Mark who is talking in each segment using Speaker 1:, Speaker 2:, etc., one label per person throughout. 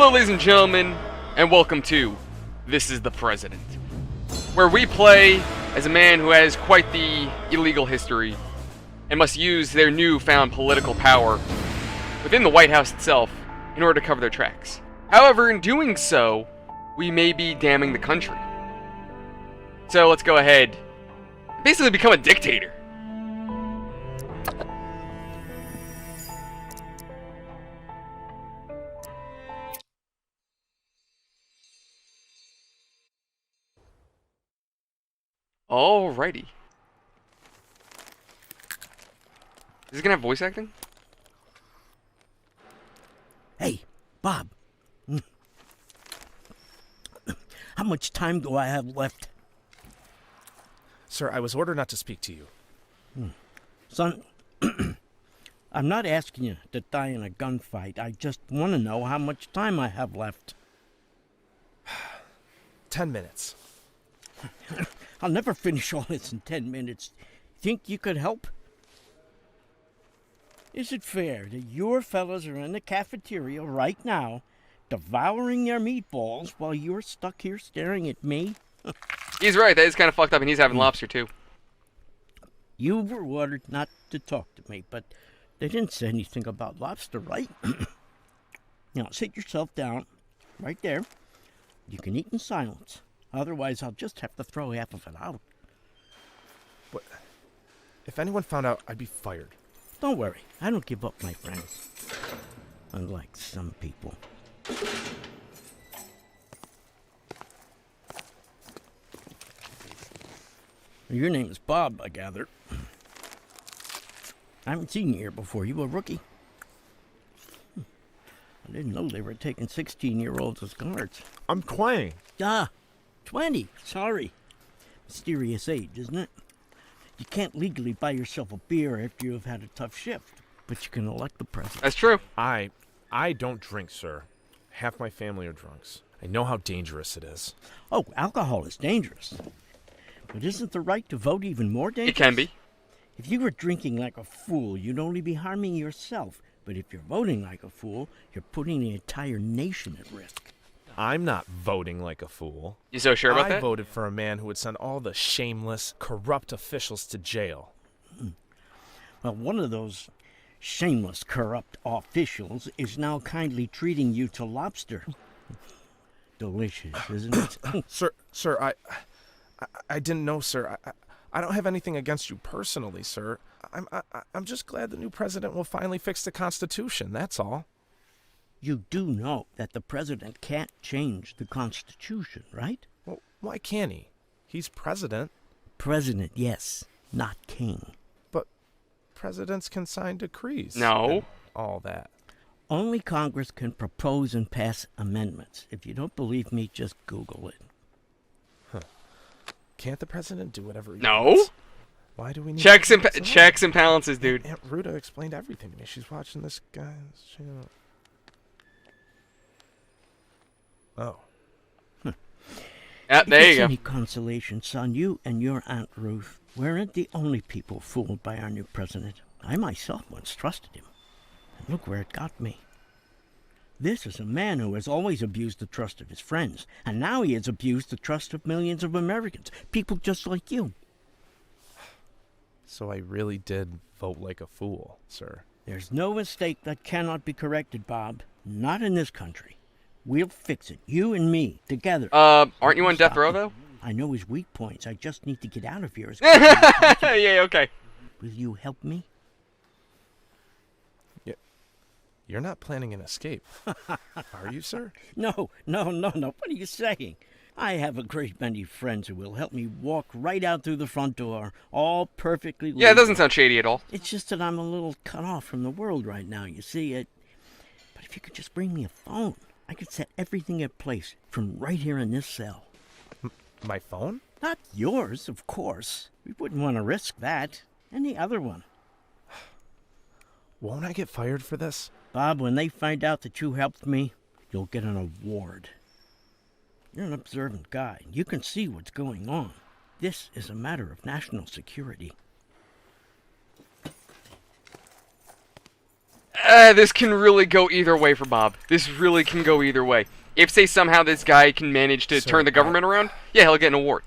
Speaker 1: Hello, ladies and gentlemen, and welcome to This is the President, where we play as a man who has quite the illegal history and must use their newfound political power within the White House itself in order to cover their tracks. However, in doing so, we may be damning the country. So let's go ahead and basically become a dictator. Alrighty. Is it gonna have voice acting?
Speaker 2: Hey, Bob. How much time do I have left?
Speaker 3: Sir, I was ordered not to speak to you.
Speaker 2: Son, I'm not asking you to die in a gunfight. I just want to know how much time I have left.
Speaker 3: 10 minutes.
Speaker 2: I'll never finish all this in 10 minutes. Think you could help? Is it fair that your fellas are in the cafeteria right now, devouring their meatballs while you're stuck here staring at me?
Speaker 1: He's right, that is kind of fucked up, and he's having lobster too.
Speaker 2: You were ordered not to talk to me, but they didn't say anything about lobster, right? Now, sit yourself down, right there. You can eat in silence. Otherwise, I'll just have to throw half of it out.
Speaker 3: What? If anyone found out, I'd be fired.
Speaker 2: Don't worry, I don't give up my friends. Unlike some people. Your name is Bob, I gather. I haven't seen you here before. You a rookie? I didn't know they were taking 16-year-olds as guards.
Speaker 3: I'm 20.
Speaker 2: 20. Sorry. Mysterious age, isn't it? You can't legally buy yourself a beer after you've had a tough shift, but you can elect the president.
Speaker 1: That's true.
Speaker 3: I don't drink, sir. Half my family are drunks. I know how dangerous it is.
Speaker 2: Oh, alcohol is dangerous. But isn't the right to vote even more dangerous?
Speaker 1: It can be.
Speaker 2: If you were drinking like a fool, you'd only be harming yourself. But if you're voting like a fool, you're putting the entire nation at risk.
Speaker 3: I'm not voting like a fool.
Speaker 1: You so sure about
Speaker 3: I
Speaker 1: that?
Speaker 3: voted for a man who would send all the shameless, corrupt officials to jail.
Speaker 2: Well, one of those shameless, corrupt officials is now kindly treating you to lobster. Delicious, isn't it?
Speaker 3: Sir, I didn't know, sir. I don't have anything against you personally, sir. I'm just glad the new president will finally fix the Constitution, that's all.
Speaker 2: You do know that the president can't change the Constitution, right?
Speaker 3: Well, why can't he? He's president.
Speaker 2: President, yes, not king.
Speaker 3: But presidents can sign decrees.
Speaker 1: No.
Speaker 3: And all that.
Speaker 2: Only Congress can propose and pass amendments. If you don't believe me, just Google it.
Speaker 3: Can't the president do whatever he
Speaker 1: No.
Speaker 3: wants? Why do we need
Speaker 1: Checks and balances, dude.
Speaker 3: Aunt Ruta explained everything to me. She's watching this guy's channel. Oh.
Speaker 1: There
Speaker 2: If
Speaker 1: you
Speaker 2: it's
Speaker 1: go.
Speaker 2: any consolation, son, you and your Aunt Ruth weren't the only people fooled by our new president. I myself once trusted him. And look where it got me. This is a man who has always abused the trust of his friends, and now he has abused the trust of millions of Americans, people just like you.
Speaker 3: So I really did vote like a fool, sir.
Speaker 2: There's no mistake that cannot be corrected, Bob. Not in this country. We'll fix it, you and me, together.
Speaker 1: Aren't you on death row, though?
Speaker 2: I know his weak points. I just need to get out of here as quickly as possible.
Speaker 1: Yeah, okay.
Speaker 2: Will you help me?
Speaker 3: You're not planning an escape, are you, sir?
Speaker 2: No. What are you saying? I have a great many friends who will help me walk right out through the front door, all perfectly legal.
Speaker 1: Yeah, it doesn't sound shady at all.
Speaker 2: It's just that I'm a little cut off from the world right now, you see. But if you could just bring me a phone, I could set everything in place from right here in this cell.
Speaker 3: My phone?
Speaker 2: Not yours, of course. We wouldn't want to risk that. Any other one.
Speaker 3: Won't I get fired for this?
Speaker 2: Bob, when they find out that you helped me, you'll get an award. You're an observant guy. You can see what's going on. This is a matter of national security.
Speaker 1: This can really go either way for Bob. This really can go either way. If, say, somehow this guy can manage to
Speaker 3: Sir,
Speaker 1: turn the government around, yeah, he'll get an award.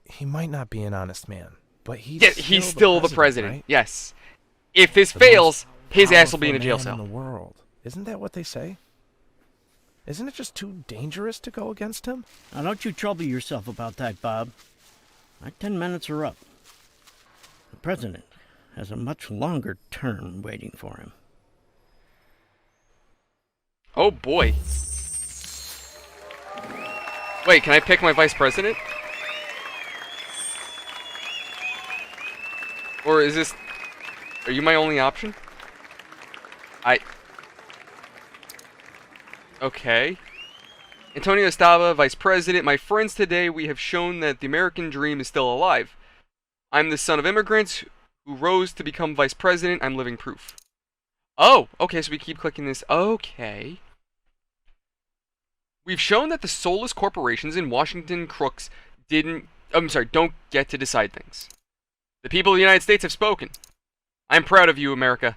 Speaker 3: He might not be an honest man, but
Speaker 1: He's still the president.
Speaker 3: right?
Speaker 1: Yes. If this
Speaker 3: The
Speaker 1: fails,
Speaker 3: most
Speaker 1: his ass will be in a
Speaker 3: powerful
Speaker 1: jail
Speaker 3: man
Speaker 1: cell.
Speaker 3: in the world. Isn't that what they say? Isn't it just too dangerous to go against him?
Speaker 2: Now, don't you trouble yourself about that, Bob. My 10 minutes are up. The president has a much longer term waiting for him.
Speaker 1: Oh boy. Wait, can I pick my vice president? Or is this... Are you my only option? Okay. Antonio Estava, Vice President. My friends, today we have shown that the American dream is still alive. I'm the son of immigrants who rose to become Vice President. I'm living proof. Oh, okay, so we keep clicking this. Okay. We've shown that the soulless corporations in Washington crooks don't get to decide things. The people of the United States have spoken. I'm proud of you, America.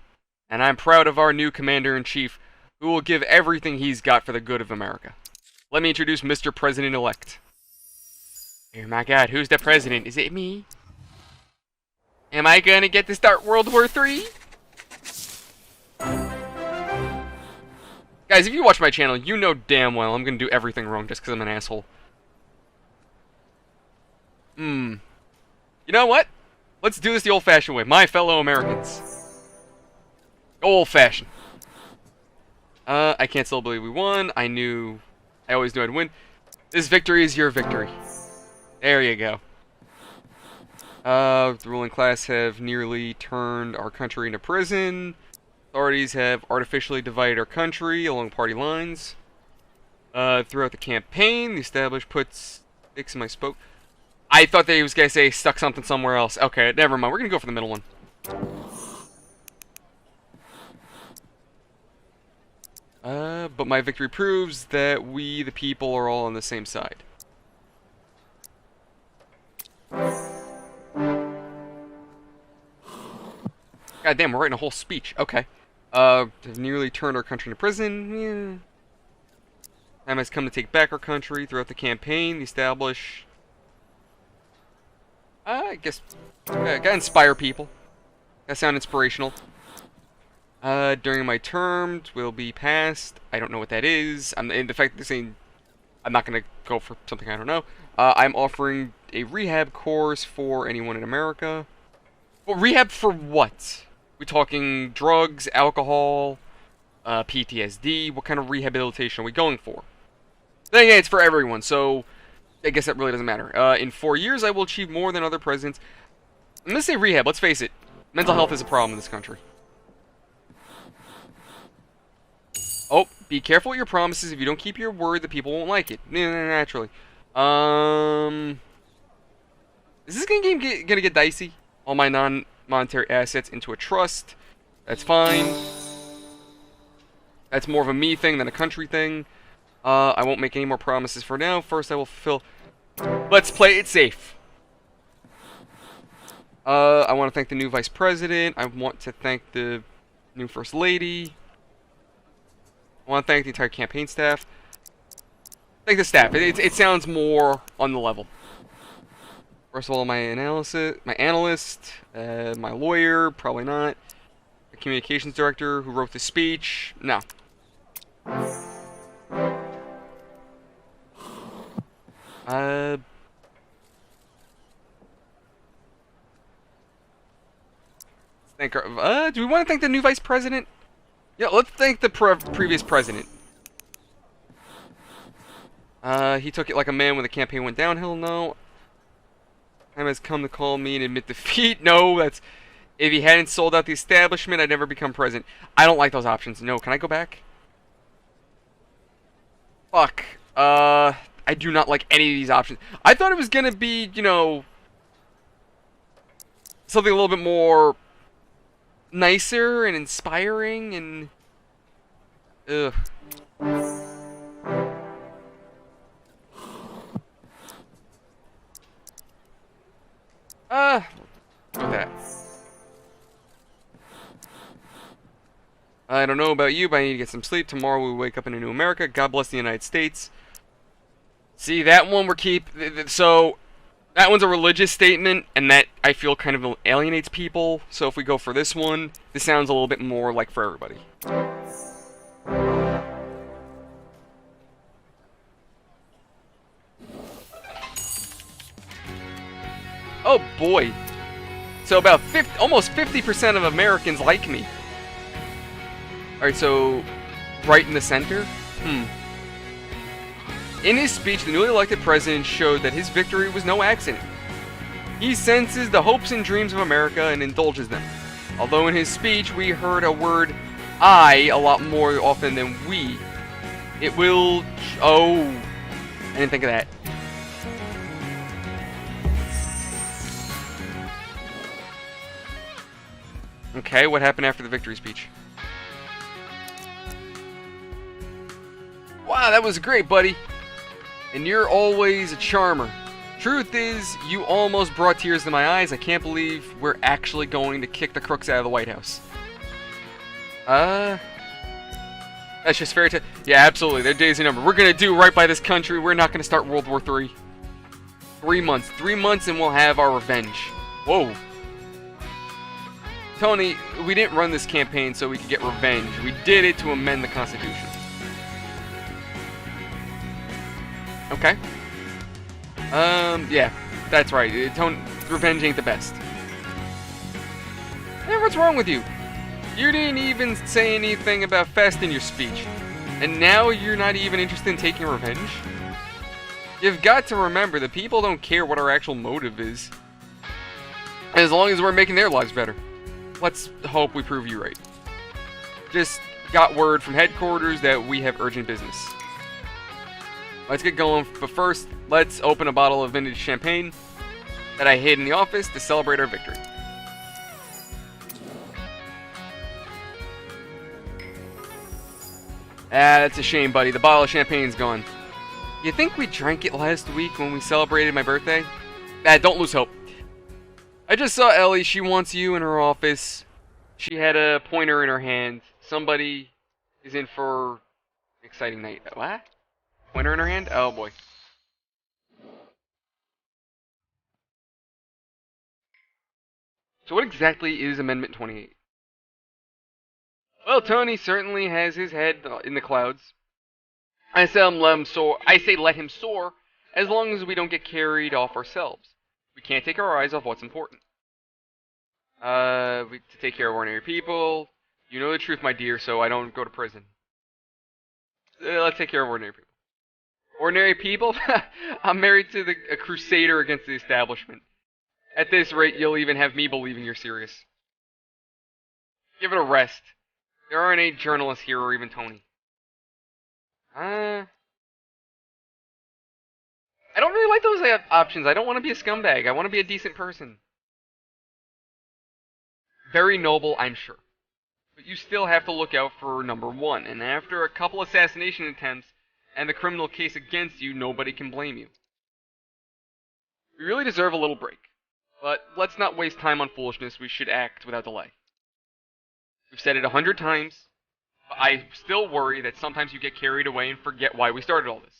Speaker 1: And I'm proud of our new Commander-in-Chief, who will give everything he's got for the good of America. Let me introduce Mr. President-elect. Oh my god, who's the president? Is it me? Am I gonna get to start World War III? Guys, if you watch my channel, you know damn well I'm gonna do everything wrong just because I'm an asshole. You know what? Let's do this the old-fashioned way. My fellow Americans. Old-fashioned. I can't still believe we won. I always knew I'd win. This victory is your victory. There you go. The ruling class have nearly turned our country into prison. Authorities have artificially divided our country along party lines. Throughout the campaign, the established puts sticks in my spoke. I thought that he was going to say stuck something somewhere else. Okay, never mind. We're going to go for the middle one. But my victory proves that we, the people, are all on the same side. God damn, we're writing a whole speech. Okay. Have nearly turned our country into prison. Yeah. Time has come to take back our country. Throughout the campaign, the establish... I guess... gotta inspire people. Gotta sound inspirational. During my term will be passed. I don't know what that is. In the fact that they're saying I'm not gonna go for something I don't know. I'm offering a rehab course for anyone in America. Well, rehab for what? We talking drugs, alcohol, PTSD? What kind of rehabilitation are we going for? Then again, it's for everyone, so I guess that really doesn't matter. In 4 years, I will achieve more than other presidents. I'm gonna say rehab. Let's face it, mental health is a problem in this country. Oh, be careful with your promises. If you don't keep your word, the people won't like it. Naturally. Is this gonna get dicey? All my non-monetary assets into a trust. That's fine. That's more of a me thing than a country thing. I won't make any more promises for now. First, I will fulfill... Let's play it safe. I want to thank the new Vice President. I want to thank the new First Lady. I want to thank the entire campaign staff. Thank the staff. It sounds more on the level. First of all, my analyst, my lawyer, probably not. The communications director who wrote the speech, no. Thank our, do we want to thank the new Vice President? Yeah, let's thank the previous president. He took it like a man when the campaign went downhill. No. Time has come to call me and admit defeat. No, that's... If he hadn't sold out the establishment, I'd never become president. I don't like those options. No, can I go back? Fuck. I do not like any of these options. I thought it was gonna be, you know... something a little bit more... nicer and inspiring and... Ugh. With that. I don't know about you, but I need to get some sleep. Tomorrow we wake up in a new America. God bless the United States. See, that one so that one's a religious statement, and that I feel kind of alienates people. So if we go for this one, this sounds a little bit more like for everybody. Oh boy. So about almost 50% of Americans like me. Alright, so right in the center? In his speech, the newly elected president showed that his victory was no accident. He senses the hopes and dreams of America and indulges them. Although in his speech we heard a word I a lot more often than we. It will... Oh, I didn't think of that. Okay, what happened after the victory speech? Wow, that was great, buddy. And you're always a charmer. Truth is, you almost brought tears to my eyes. I can't believe we're actually going to kick the crooks out of the White House. That's just fairy tale. Yeah, absolutely. Their days are numbered. We're gonna do right by this country. We're not gonna start World War III. 3 months. 3 months and we'll have our revenge. Whoa. Tony, we didn't run this campaign so we could get revenge. We did it to amend the Constitution. Okay. Yeah, that's right. Revenge ain't the best. Hey, what's wrong with you? You didn't even say anything about fast in your speech. And now you're not even interested in taking revenge? You've got to remember that people don't care what our actual motive is. As long as we're making their lives better. Let's hope we prove you right. Just got word from headquarters that we have urgent business. Let's get going, but first, let's open a bottle of vintage champagne that I hid in the office to celebrate our victory. That's a shame, buddy. The bottle of champagne's gone. You think we drank it last week when we celebrated my birthday? Don't lose hope. I just saw Ellie. She wants you in her office. She had a pointer in her hand. Somebody is in for an exciting night. What? Pointer in her hand? Oh boy. So what exactly is Amendment 28? Well, Tony certainly has his head in the clouds. I say let him soar. Let him soar, as long as we don't get carried off ourselves. We can't take our eyes off what's important. To take care of ordinary people. You know the truth, my dear, so I don't go to prison. Let's take care of ordinary people. Ordinary people? I'm married to a crusader against the establishment. At this rate, you'll even have me believing you're serious. Give it a rest. There aren't any journalists here or even Tony. I don't really like those options. I don't want to be a scumbag. I want to be a decent person. Very noble, I'm sure. But you still have to look out for number one. And after a couple assassination attempts and the criminal case against you, nobody can blame you. We really deserve a little break. But let's not waste time on foolishness. We should act without delay. We've said it 100 times. But I still worry that sometimes you get carried away and forget why we started all this.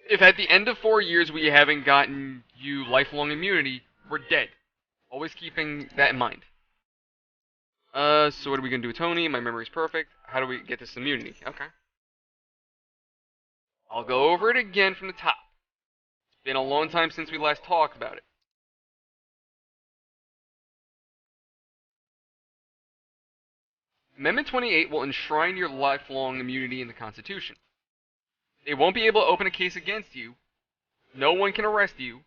Speaker 1: If at the end of 4 years we haven't gotten you lifelong immunity, we're dead. Always keeping that in mind. So what are we going to do, Tony? My memory's perfect. How do we get this immunity? Okay. I'll go over it again from the top. It's been a long time since we last talked about it. Amendment 28 will enshrine your lifelong immunity in the Constitution. They won't be able to open a case against you. No one can arrest you.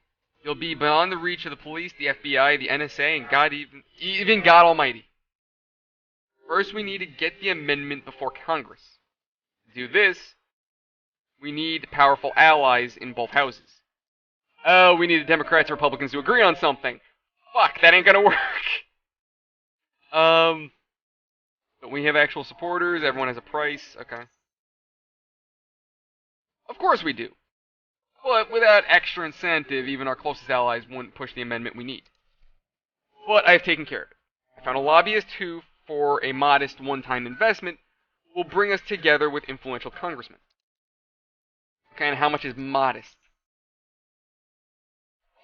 Speaker 1: You'll be beyond the reach of the police, the FBI, the NSA, and God, even God Almighty. First, we need to get the amendment before Congress. To do this, we need powerful allies in both houses. Oh, we need the Democrats and Republicans to agree on something. Fuck, that ain't gonna work. But we have actual supporters, everyone has a price, okay. Of course we do. But without extra incentive, even our closest allies wouldn't push the amendment we need. But I've taken care of it. I found a lobbyist who for a modest one-time investment will bring us together with influential congressmen. Okay, and how much is modest?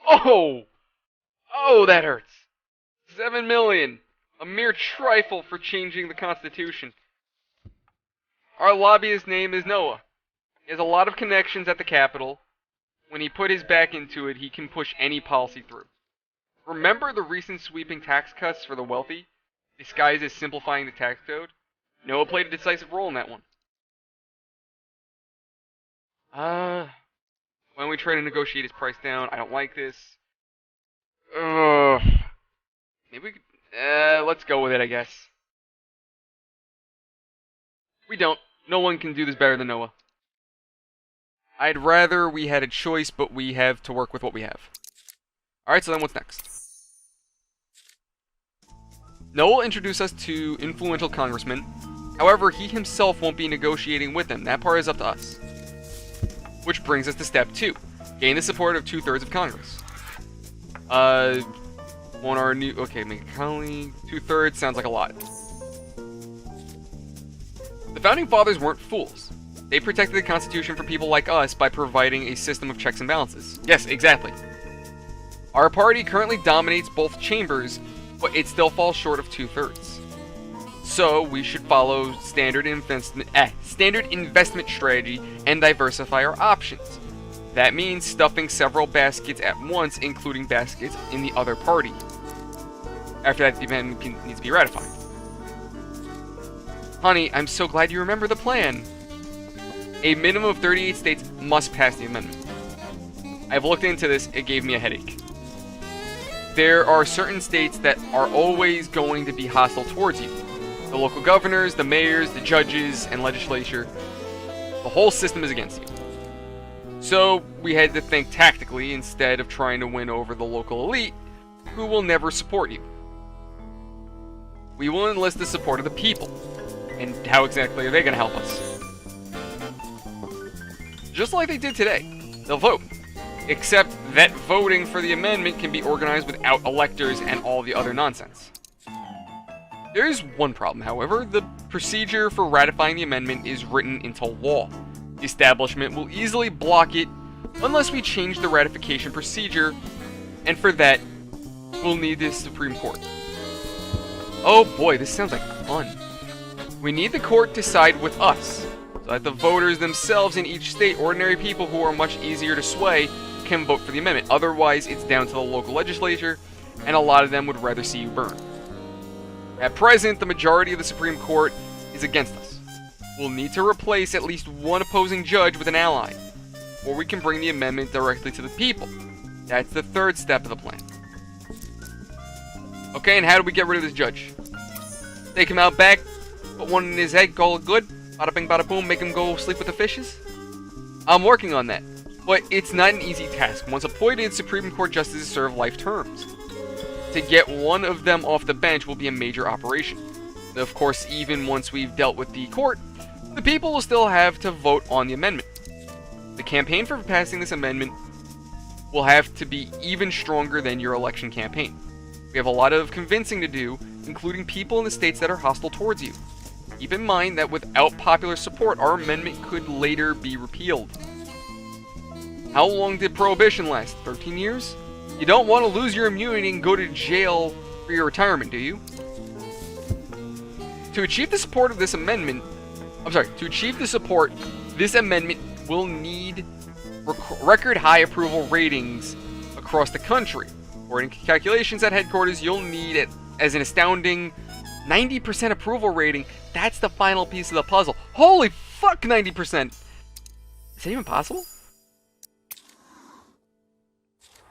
Speaker 1: Oh! Oh, that hurts. 7 million. A mere trifle for changing the Constitution. Our lobbyist's name is Noah. He has a lot of connections at the Capitol. When he put his back into it, he can push any policy through. Remember the recent sweeping tax cuts for the wealthy, disguised as simplifying the tax code? Noah played a decisive role in that one. Why don't we try to negotiate his price down? I don't like this. Maybe we could, let's go with it, I guess. We don't. No one can do this better than Noah. I'd rather we had a choice, but we have to work with what we have. Alright, so then what's next? Noah will introduce us to influential congressmen. However, he himself won't be negotiating with them. That part is up to us. Which brings us to step 2. Gain the support of 2/3 of Congress. Want our new... Okay, make a colony. 2/3 sounds like a lot. The Founding Fathers weren't fools. They protected the Constitution for people like us by providing a system of checks and balances. Yes, exactly. Our party currently dominates both chambers, but it still falls short of 2/3. So we should follow standard investment strategy and diversify our options. That means stuffing several baskets at once, including baskets in the other party. After that, the amendment needs to be ratified. Honey, I'm so glad you remember the plan. A minimum of 38 states must pass the amendment. I've looked into this, it gave me a headache. There are certain states that are always going to be hostile towards you. The local governors, the mayors, the judges, and legislature. The whole system is against you. So we had to think tactically instead of trying to win over the local elite, who will never support you. We will enlist the support of the people. And how exactly are they going to help us? Just like they did today. They'll vote. Except that voting for the amendment can be organized without electors and all the other nonsense. There is one problem, however. The procedure for ratifying the amendment is written into law. The establishment will easily block it unless we change the ratification procedure, and for that, we'll need the Supreme Court. Oh boy, this sounds like fun. We need the court to side with us, so that the voters themselves in each state, ordinary people who are much easier to sway, can vote for the amendment. Otherwise, it's down to the local legislature, and a lot of them would rather see you burn. At present, the majority of the Supreme Court is against us. We'll need to replace at least one opposing judge with an ally, or we can bring the amendment directly to the people. That's the third step of the plan. Okay, and how do we get rid of this judge? Take him out back, put one in his head, call it good, bada bing bada boom, make him go sleep with the fishes? I'm working on that, but it's not an easy task. Once appointed, Supreme Court justices serve life terms. To get one of them off the bench will be a major operation. Of course, even once we've dealt with the court, the people will still have to vote on the amendment. The campaign for passing this amendment will have to be even stronger than your election campaign. We have a lot of convincing to do, including people in the states that are hostile towards you. Keep in mind that without popular support, our amendment could later be repealed. How long did Prohibition last? 13 years? You don't want to lose your immunity and go to jail for your retirement, do you? To achieve the support of this amendment, this amendment will need record high approval ratings across the country. According to calculations at headquarters, you'll need it as an astounding 90% approval rating. That's the final piece of the puzzle. Holy fuck, 90%! Is that even possible?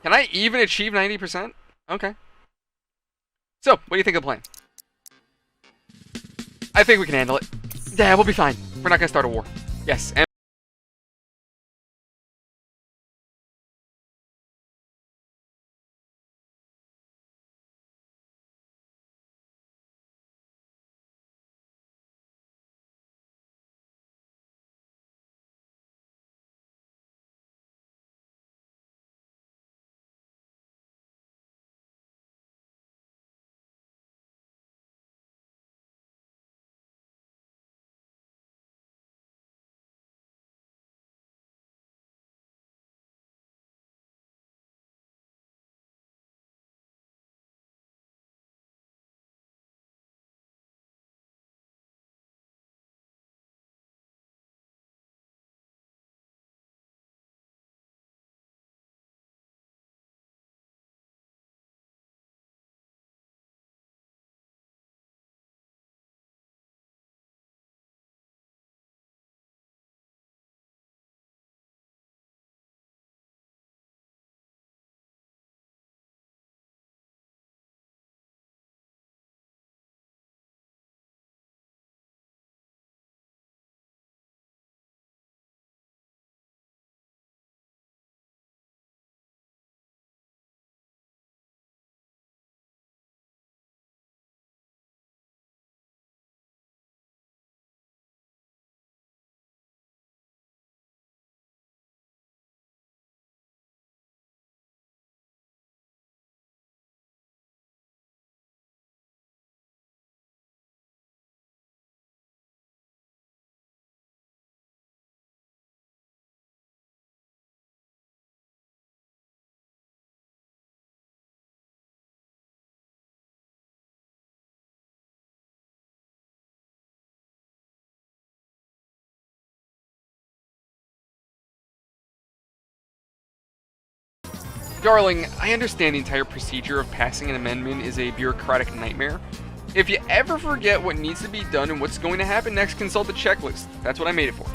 Speaker 1: Can I even achieve 90%? Okay. So, what do you think of the plan? I think we can handle it. Yeah, we'll be fine. We're not gonna start a war. Yes, and Darling, I understand the entire procedure of passing an amendment is a bureaucratic nightmare. If you ever forget what needs to be done and what's going to happen next, consult the checklist. That's what I made it for.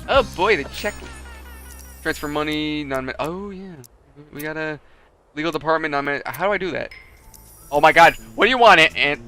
Speaker 1: Oh boy, the checklist. Transfer money, oh yeah. We got a legal department, how do I do that? Oh my god, what do you want, Aunt?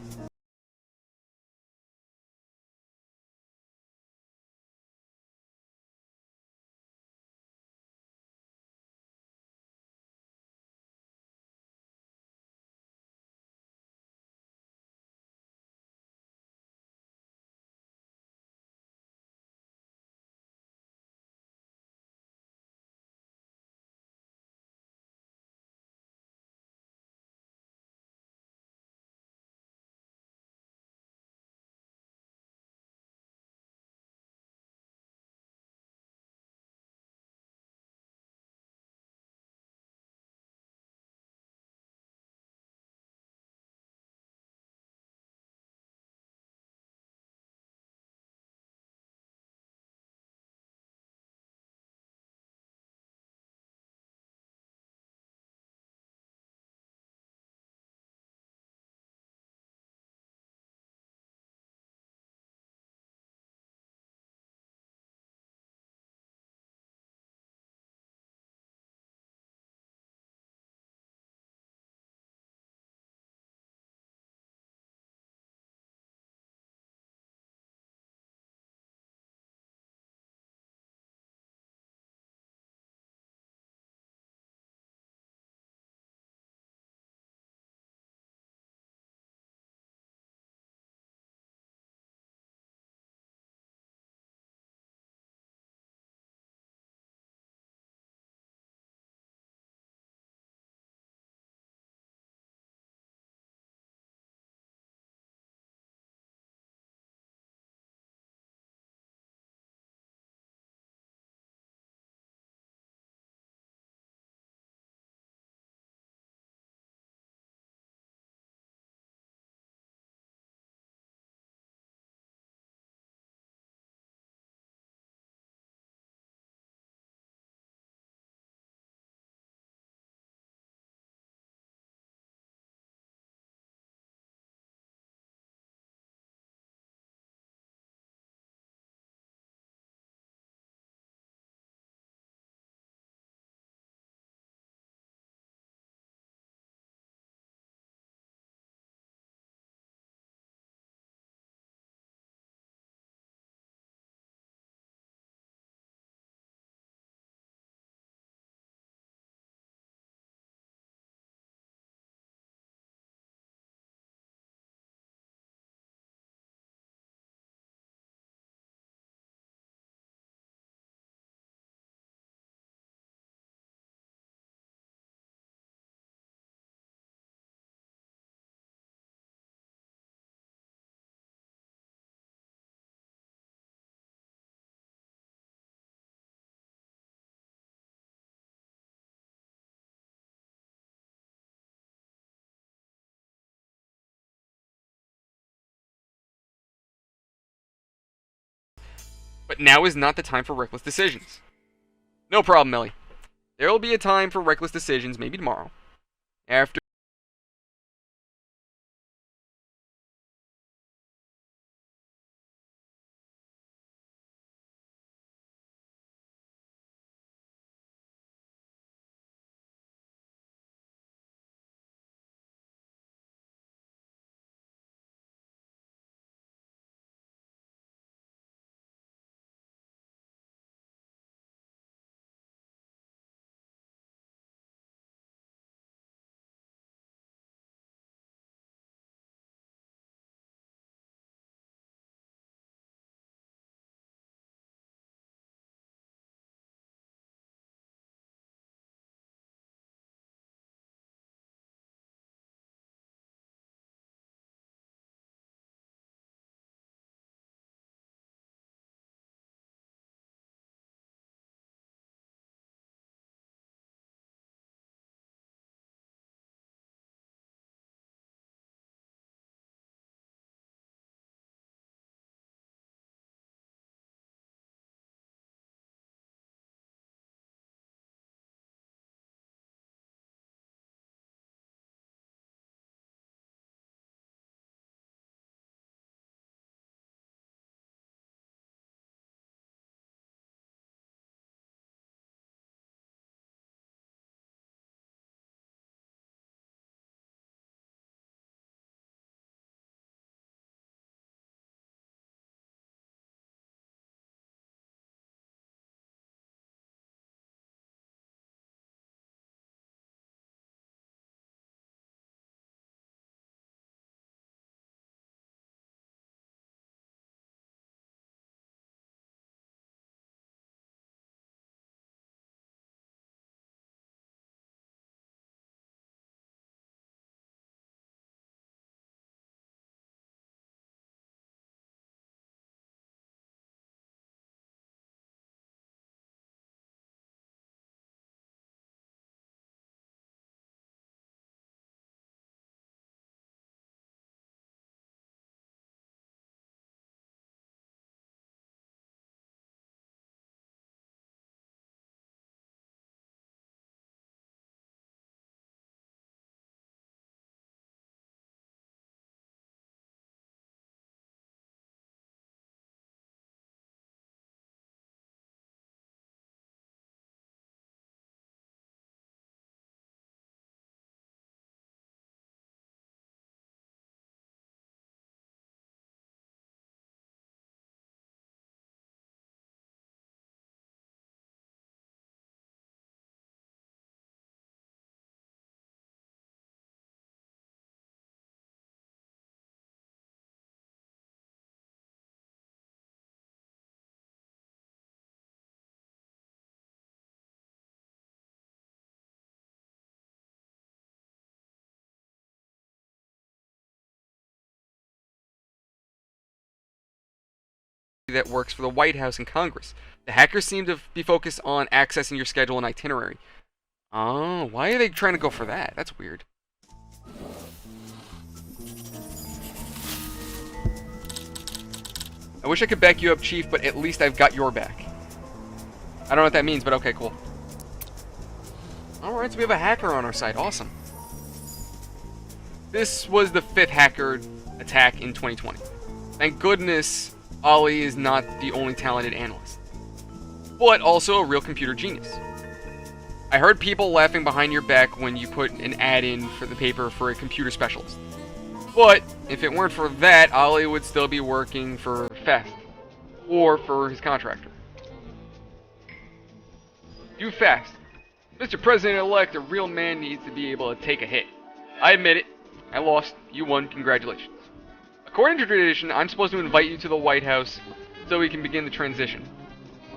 Speaker 1: But now is not the time for reckless decisions. No problem, Ellie. There will be a time for reckless decisions, maybe tomorrow. After that works for the White House and Congress. The hackers seem to be focused on accessing your schedule and itinerary. Oh, why are they trying to go for that? That's weird. I wish I could back you up, Chief, but at least I've got your back. I don't know what that means, but okay, cool. Alright, so we have a hacker on our side. Awesome. This was the 5th hacker attack in 2020. Thank goodness Ollie is not the only talented analyst, but also a real computer genius. I heard people laughing behind your back when you put an ad in for the paper for a computer specialist. But if it weren't for that, Ollie would still be working for Fast, or for his contractor. Do fast. Mr. President-elect, a real man needs to be able to take a hit. I admit it. I lost. You won. Congratulations. According to tradition, I'm supposed to invite you to the White House so we can begin the transition.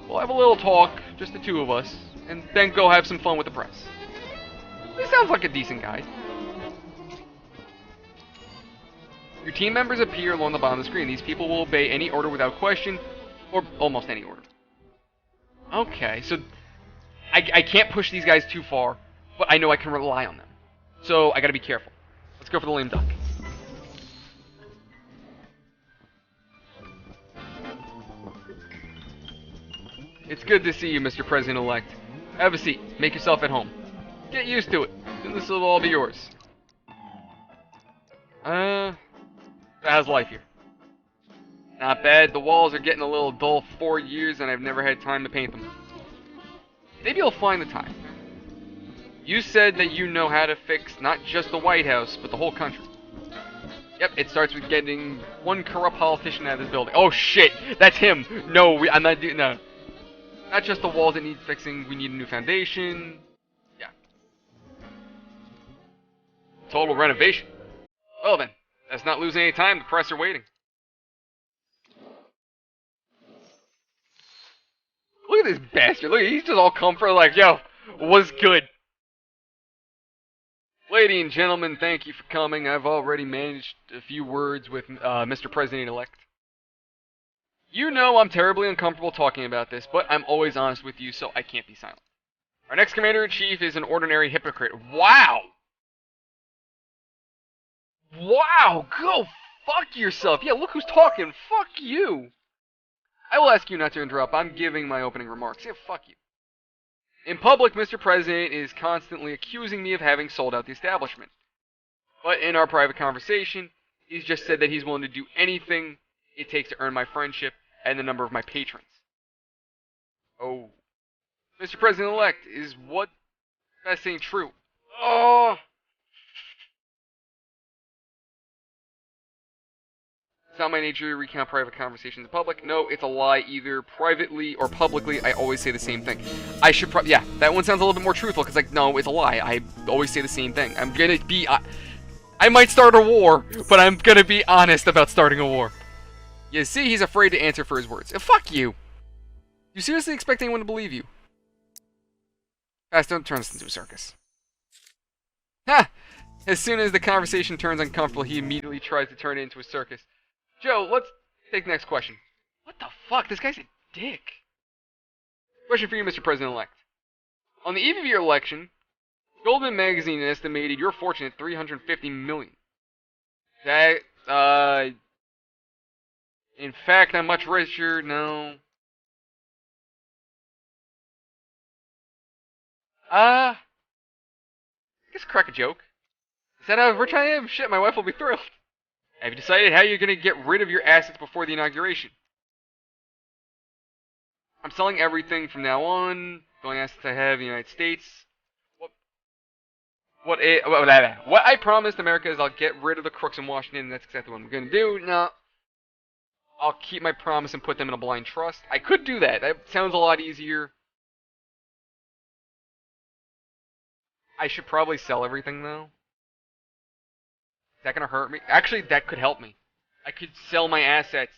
Speaker 1: We'll have a little talk, just the two of us, and then go have some fun with the press. He sounds like a decent guy. Your team members appear along the bottom of the screen. These people will obey any order without question, or almost any order. Okay, so I can't push these guys too far, but I know I can rely on them. So I gotta be careful. Let's go for the lame duck. It's good to see you, Mr. President-elect. Have a seat. Make yourself at home. Get used to it. Soon this will all be yours. How's life here? Not bad. The walls are getting a little dull. 4 years and I've never had time to paint them. Maybe you'll find the time. You said that you know how to fix not just the White House, but the whole country. Yep, it starts with getting one corrupt politician out of this building. Oh shit, that's him. No, I'm not doing no. Not just the walls that need fixing. We need a new foundation. Yeah. Total renovation. Well then, let's not lose any time. The press are waiting. Look at this bastard. Look, he's just all comfort like, yo, what's good? Ladies and gentlemen, thank you for coming. I've already managed a few words with Mr. President-elect. You know I'm terribly uncomfortable talking about this, but I'm always honest with you, so I can't be silent. Our next Commander-in-Chief is an ordinary hypocrite. Wow! Wow! Go fuck yourself! Yeah, look who's talking. Fuck you! I will ask you not to interrupt. I'm giving my opening remarks. Yeah, fuck you. In public, Mr. President is constantly accusing me of having sold out the establishment. But in our private conversation, he's just said that he's willing to do anything it takes to earn my friendship and the number of my patrons. Oh. Mr. President-elect, is what that's saying true? Oh! It's not my nature to recount private conversations in public. No, it's a lie, either privately or publicly. I always say the same thing. I should yeah, that one sounds a little bit more truthful, because, like, no, it's a lie. I always say the same thing. I'm gonna be, I might start a war, but I'm gonna be honest about starting a war. You see, he's afraid to answer for his words. Fuck you! You seriously expect anyone to believe you? Fast, don't turn this into a circus. Ha! As soon as the conversation turns uncomfortable, he immediately tries to turn it into a circus. Joe, let's take the next question. What the fuck? This guy's a dick. Question for you, Mr. President-elect. On the eve of your election, Goldman Magazine estimated your fortune at $350 million. That, in fact, I'm much richer. No. I guess crack a joke. Is that how rich I am? Shit, my wife will be thrilled. Have you decided how you're going to get rid of your assets before the inauguration? I'm selling everything from now on. The only assets I have in the United States. What I promised America is I'll get rid of the crooks in Washington, and that's exactly what I'm going to do. No. I'll keep my promise and put them in a blind trust. I could do that. That sounds a lot easier. I should probably sell everything, though. Is that gonna hurt me? Actually, that could help me. I could sell my assets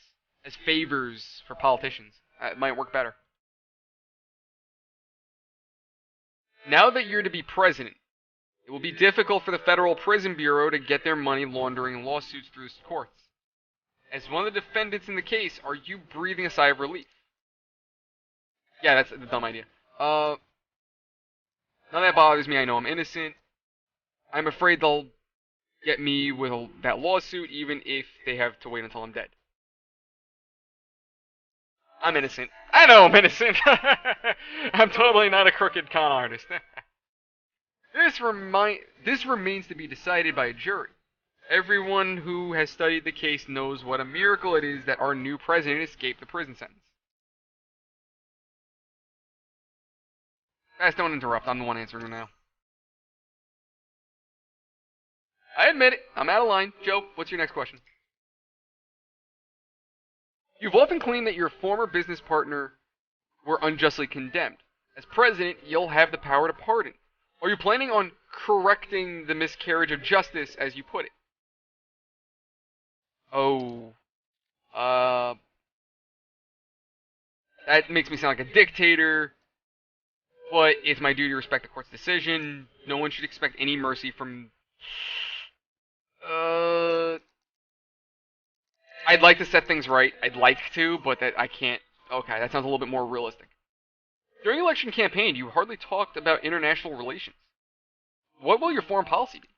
Speaker 1: as favors for politicians. It might work better. Now that you're to be president, it will be difficult for the Federal Prison Bureau to get their money laundering lawsuits through its courts. As one of the defendants in the case, are you breathing a sigh of relief? Yeah, that's a dumb idea. None of that bothers me. I know I'm innocent. I'm afraid they'll get me with that lawsuit, even if they have to wait until I'm dead. I'm innocent. I know I'm innocent. I'm totally not a crooked con artist. This remains to be decided by a jury. Everyone who has studied the case knows what a miracle it is that our new president escaped the prison sentence. Guys, don't interrupt. I'm the one answering now. I admit it. I'm out of line. Joe, what's your next question? You've often claimed that your former business partner were unjustly condemned. As president, you'll have the power to pardon. Are you planning on correcting the miscarriage of justice, as you put it? Oh. That makes me sound like a dictator. But it's my duty to respect the court's decision. No one should expect any mercy from... I'd like to set things right. I'd like to, but that I can't. Okay, that sounds a little bit more realistic. During the election campaign, you hardly talked about international relations. What will your foreign policy be?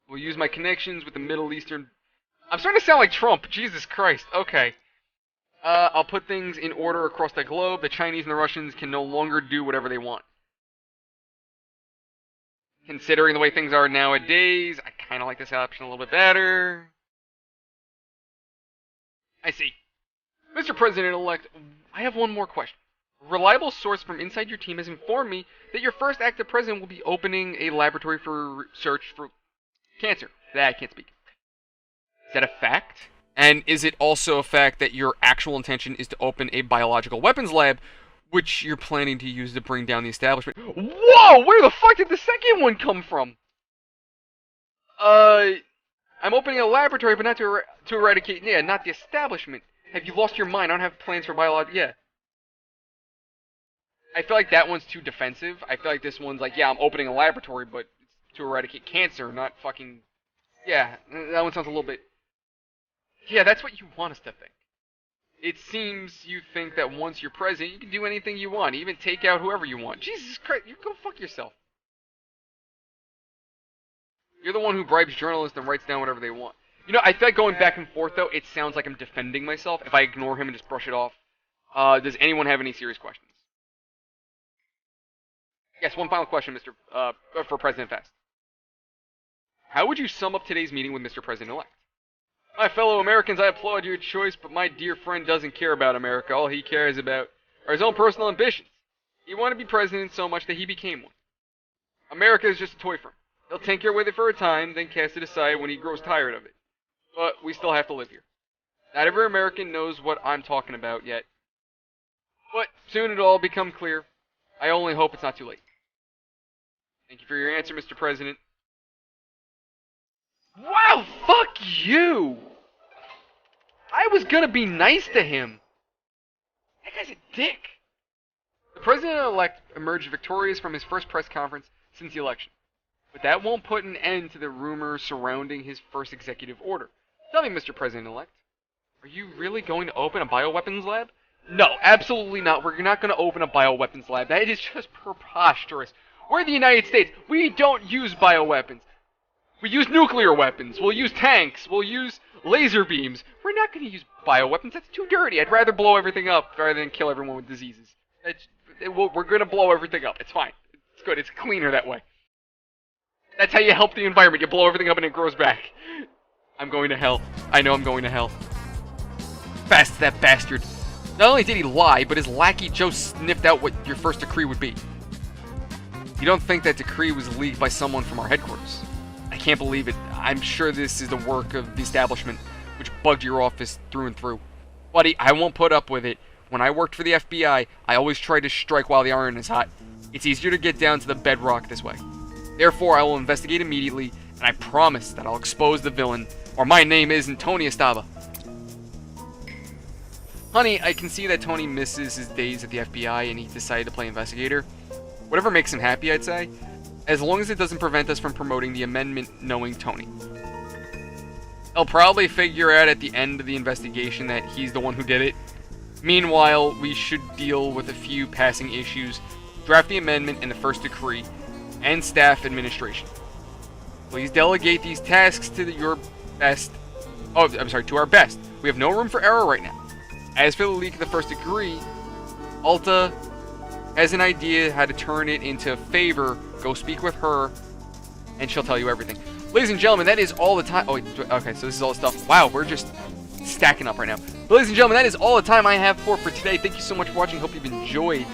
Speaker 1: We'll use my connections with the Middle Eastern... I'm starting to sound like Trump. Jesus Christ. Okay. I'll put things in order across the globe. The Chinese and the Russians can no longer do whatever they want. Considering the way things are nowadays, I kind of like this option a little bit better. I see. Mr. President-elect, I have one more question. A reliable source from inside your team has informed me that your first act as president will be opening a laboratory for research for cancer. I can't speak. Is that a fact? And is it also a fact that your actual intention is to open a biological weapons lab, which you're planning to use to bring down the establishment? Whoa! Where the fuck did the second one come from? I'm opening a laboratory, but not to eradicate... Yeah, not the establishment. Have you lost your mind? I don't have plans for biology... Yeah. I feel like that one's too defensive. I feel like this one's like, yeah, I'm opening a laboratory, but it's to eradicate cancer, not fucking... Yeah, that one sounds a little bit... Yeah, that's what you want us to think. It seems you think that once you're president, you can do anything you want, even take out whoever you want. Jesus Christ, you go fuck yourself. You're the one who bribes journalists and writes down whatever they want. You know, I feel like going back and forth, though, it sounds like I'm defending myself if I ignore him and just brush it off. Does anyone have any serious questions? Yes, one final question, for President Fast. How would you sum up today's meeting with Mr. President-elect? My fellow Americans, I applaud your choice, but my dear friend doesn't care about America. All he cares about are his own personal ambitions. He wanted to be president so much that he became one. America is just a toy for him. He'll tinker with it for a time, then cast it aside when he grows tired of it. But we still have to live here. Not every American knows what I'm talking about yet. But soon it'll all become clear. I only hope it's not too late. Thank you for your answer, Mr. President. Wow, fuck you! I was gonna be nice to him. That guy's a dick. The president-elect emerged victorious from his first press conference since the election. But that won't put an end to the rumors surrounding his first executive order. Tell me, Mr. President-elect, are you really going to open a bioweapons lab? No, absolutely not. We're not going to open a bioweapons lab. That is just preposterous. We're the United States. We don't use bioweapons. We use nuclear weapons. We'll use tanks. We'll use laser beams. We're not going to use bioweapons. That's too dirty. I'd rather blow everything up rather than kill everyone with diseases. We're going to blow everything up. It's fine. It's good. It's cleaner that way. That's how you help the environment. You blow everything up and it grows back. I'm going to hell. I know I'm going to hell. Fast, that bastard. Not only did he lie, but his lackey Joe sniffed out what your first decree would be. You don't think that decree was leaked by someone from our headquarters? I can't believe it. I'm sure this is the work of the establishment, which bugged your office through and through. Buddy, I won't put up with it. When I worked for the FBI, I always tried to strike while the iron is hot. It's easier to get down to the bedrock this way. Therefore, I will investigate immediately, and I promise that I'll expose the villain, or my name isn't Tony Estava. Honey, I can see that Tony misses his days at the FBI and he decided to play investigator. Whatever makes him happy, I'd say. as long as it doesn't prevent us from promoting the amendment knowing Tony. They'll probably figure out at the end of the investigation that he's the one who did it. Meanwhile, we should deal with a few passing issues, draft the amendment and the first decree, and staff administration. Please delegate these tasks to your best. Oh, I'm sorry, to our best. We have no room for error right now. As for the leak of the first decree, Alta has an idea how to turn it into a favor. Go speak with her, and she'll tell you everything. Ladies and gentlemen, that is all the time. Oh, wait, okay, so this is all the stuff. Wow, we're just stacking up right now. But ladies and gentlemen, that is all the time I have for today. Thank you so much for watching. Hope you've enjoyed.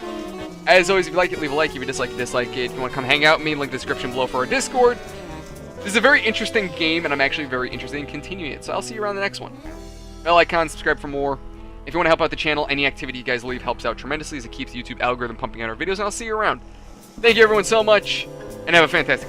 Speaker 1: As always, if you like it, leave a like. If you dislike it, dislike it. If you want to come hang out with me, link in the description below for our Discord. This is a very interesting game, and I'm actually very interested in continuing it. So I'll see you around the next one. Bell icon, subscribe for more. If you want to help out the channel, any activity you guys leave helps out tremendously as it keeps the YouTube algorithm pumping out our videos, and I'll see you around. Thank you everyone so much, and have a fantastic night.